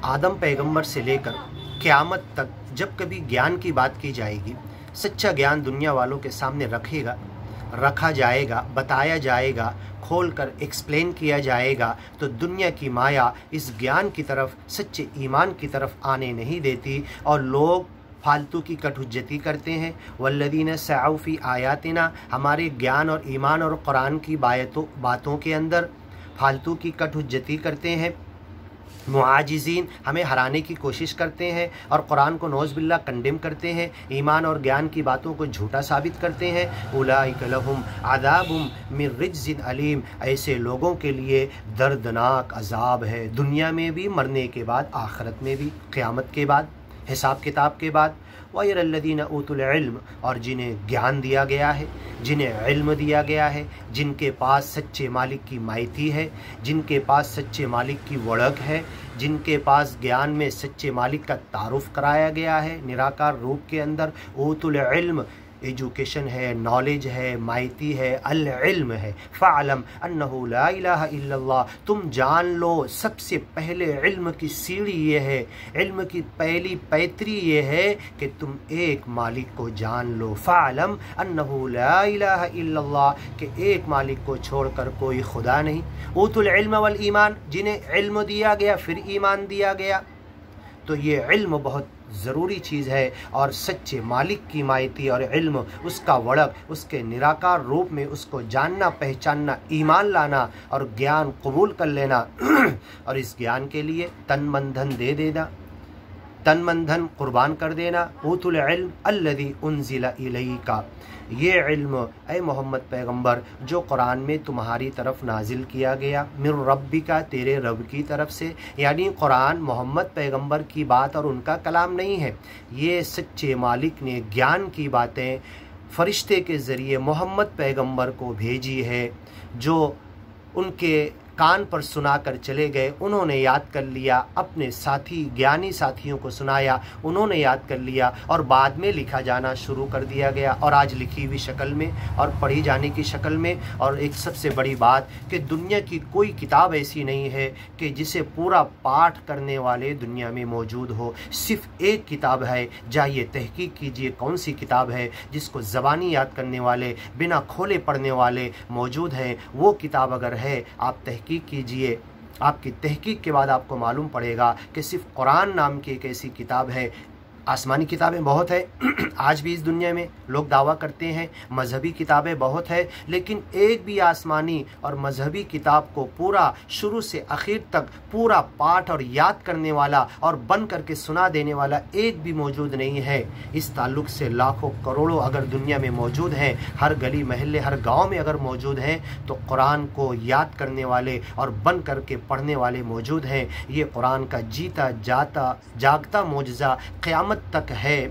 آدم پیغمبر سے لے کر قیامت تک جب کبھی گیان کی بات کی جائے گی، سچا گیان دنیا والوں کے سامنے رکھا جائے گا، بتایا جائے گا، کھول کر ایکسپلین کیا جائے گا، تو دنیا کی مایا اس گیان کی طرف، سچے ایمان کی طرف آنے نہیں دیتی، اور لوگ فالتو کی کٹ حجتی کرتے ہیں۔ والذین سعوا فی آیاتنا، ہمارے گیان اور ایمان اور قرآن کی باتوں کے اندر فالتو کی کٹ حجتی کرتے ہیں، معاجزین، ہمیں ہرانے کی کوشش کرتے ہیں، اور قرآن کو نعوذ باللہ کنڈیم کرتے ہیں، ایمان اور گیان کی باتوں کو جھوٹا ثابت کرتے ہیں۔ اولئک لہم عذاب من رجز علیم، ایسے لوگوں کے لیے دردناک عذاب ہے، دنیا میں بھی، مرنے کے بعد، آخرت میں بھی، قیامت کے بعد، حساب کتاب کے بعد۔ وَيَرَى الَّذِينَ أُوتُوا الْعِلْمَ، اور جنہیں گیان دیا گیا ہے، جنہیں علم دیا گیا ہے، جن کے پاس سچے مالک کی مائتی ہے، جن کے پاس سچے مالک کی وڑک ہے، جن کے پاس گیان میں سچے مالک کا تعارف کرایا گیا ہے نراکار روپ کے اندر۔ اوت العلم، ایجوکیشن ہے، نالج ہے، مائتی ہے، العلم ہے۔ فعلم انہ لا الہ الا اللہ، تم جان لو سب سے پہلے علم کی سیڑھی یہ ہے، علم کی پہلی پیتری یہ ہے کہ تم ایک مالک کو جان لو۔ فعلم انہ لا الہ الا اللہ، کہ ایک مالک کو چھوڑ کر کوئی خدا نہیں۔ اوت العلم والایمان، جنہیں علم دیا گیا پھر ایمان دیا گیا، تو یہ علم بہت ضروری چیز ہے، اور سچے مالک کی مائتی اور علم، اس کا وڑک، اس کے نراکار روپ میں اس کو جاننا، پہچاننا، ایمان لانا اور گیان قبول کر لینا، اور اس گیان کے لیے تن من دھن دے دینا، تن من دھن قربان کر دینا۔ اوت العلم الذی انزل الیک، یہ علم اے محمد پیغمبر جو قرآن میں تمہاری طرف نازل کیا گیا، من ربک، تیرے رب کی طرف سے، یعنی قرآن محمد پیغمبر کی بات اور ان کا کلام نہیں ہے، یہ سچے مالک نے گیان کی باتیں فرشتے کے ذریعے محمد پیغمبر کو بھیجی ہے، جو ان کے کان پر سنا کر چلے گئے، انہوں نے یاد کر لیا، اپنے ساتھی گیانی ساتھیوں کو سنایا، انہوں نے یاد کر لیا، اور بعد میں لکھا جانا شروع کر دیا گیا، اور آج لکھی ہوئی شکل میں اور پڑھی جانے کی شکل میں۔ اور ایک سب سے بڑی بات کہ دنیا کی کوئی کتاب ایسی نہیں ہے کہ جسے پورا پاٹھ کرنے والے دنیا میں موجود ہو، صرف ایک کتاب ہے، جائیے تحقیق کیجئے کون سی کتاب ہے جس کو زبانی یاد کرنے والے، بنا کھولے پڑھنے والے موجود ہیں۔ وہ کتاب اگر ہے، آپ تحقیق کیجئے، آپ کی تحقیق کے بعد آپ کو معلوم پڑے گا کہ صرف قرآن نام کی ایک ایسی کتاب ہے۔ آسمانی کتابیں بہت ہیں آج بھی اس دنیا میں، لوگ دعویٰ کرتے ہیں، مذہبی کتابیں بہت ہیں، لیکن ایک بھی آسمانی اور مذہبی کتاب کو پورا شروع سے آخر تک پورا پاٹھ اور یاد کرنے والا اور بن کر کے سنا دینے والا ایک بھی موجود نہیں ہے۔ اس تعلق سے لاکھوں کروڑوں اگر دنیا میں موجود ہیں، ہر گلی محلے ہر گاؤں میں اگر موجود ہیں، تو قرآن کو یاد کرنے والے اور بن کر کے پڑھنے والے موجود ہیں۔ یہ قرآن کا جیتا جاگتا معجزہ قیامت تک ہے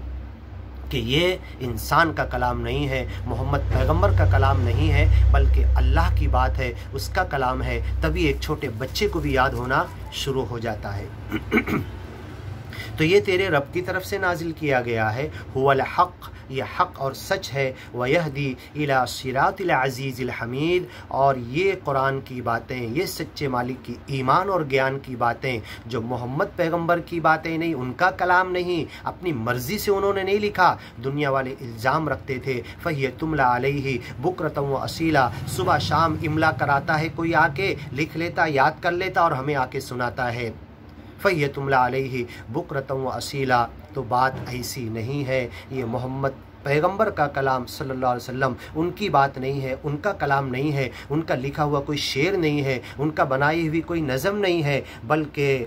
کہ یہ انسان کا کلام نہیں ہے، محمد پیغمبر کا کلام نہیں ہے، بلکہ اللہ کی بات ہے، اس کا کلام ہے، تبھی ایک چھوٹے بچے کو بھی یاد ہونا شروع ہو جاتا ہے۔ تو یہ تیرے رب کی طرف سے نازل کیا گیا ہے، هو الحق، یہ حق اور سچ ہے، وَيَهْدِي إِلَى صِرَاطِ الْعَزِيزِ الْحَمِيدِ، اور یہ قرآن کی باتیں، یہ سچے مالک کی ایمان اور گیان کی باتیں، جو محمد پیغمبر کی باتیں نہیں، ان کا کلام نہیں، اپنی مرضی سے انہوں نے نہیں لکھا۔ دنیا والے الزام رکھتے تھے، فَهِيَ تُمْلَى عَلَيْهِ بُكْرَةً وَأَصِيلًا، صبح شام املا کراتا ہے کوئی، آ کے لکھ لیتا، یاد کر لیتا اور ہمیں آ کے سناتا ہے۔ فَهِيَ تُمْلَى عَلَيْهِ بُكْرَةً وَأَصِيلًا، تو بات ایسی نہیں ہے، یہ محمد پیغمبر کا کلام صلی اللہ علیہ وسلم، ان کی بات نہیں ہے، ان کا کلام نہیں ہے، ان کا لکھا ہوا کوئی شعر نہیں ہے، ان کا بنائی ہوئی کوئی نظم نہیں ہے، بلکہ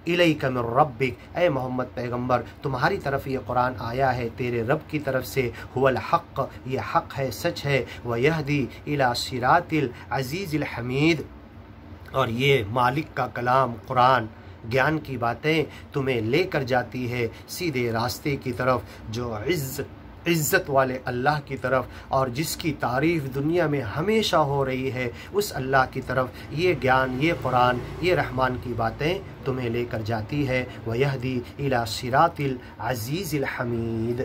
الیک من ربک، اے محمد پیغمبر تمہاری طرف یہ قرآن آیا ہے تیرے رب کی طرف سے، هو الحق، یہ حق ہے، سچ ہے، وَيَهْدِي إِلَى صِرَاطِ الْعَزِيزِ الْحَمِيدِ، اور یہ مالک کا کلام قرآن، گیان کی باتیں تمہیں لے کر جاتی ہے سیدھے راستے کی طرف، جو عزت والے اللہ کی طرف، اور جس کی تعریف دنیا میں ہمیشہ ہو رہی ہے، اس اللہ کی طرف یہ گیان، یہ قرآن، یہ رحمان کی باتیں تمہیں لے کر جاتی ہے۔ وَيَهْدِي إِلَى صِرَاطِ الْعَزِيزِ الْحَمِيدِ۔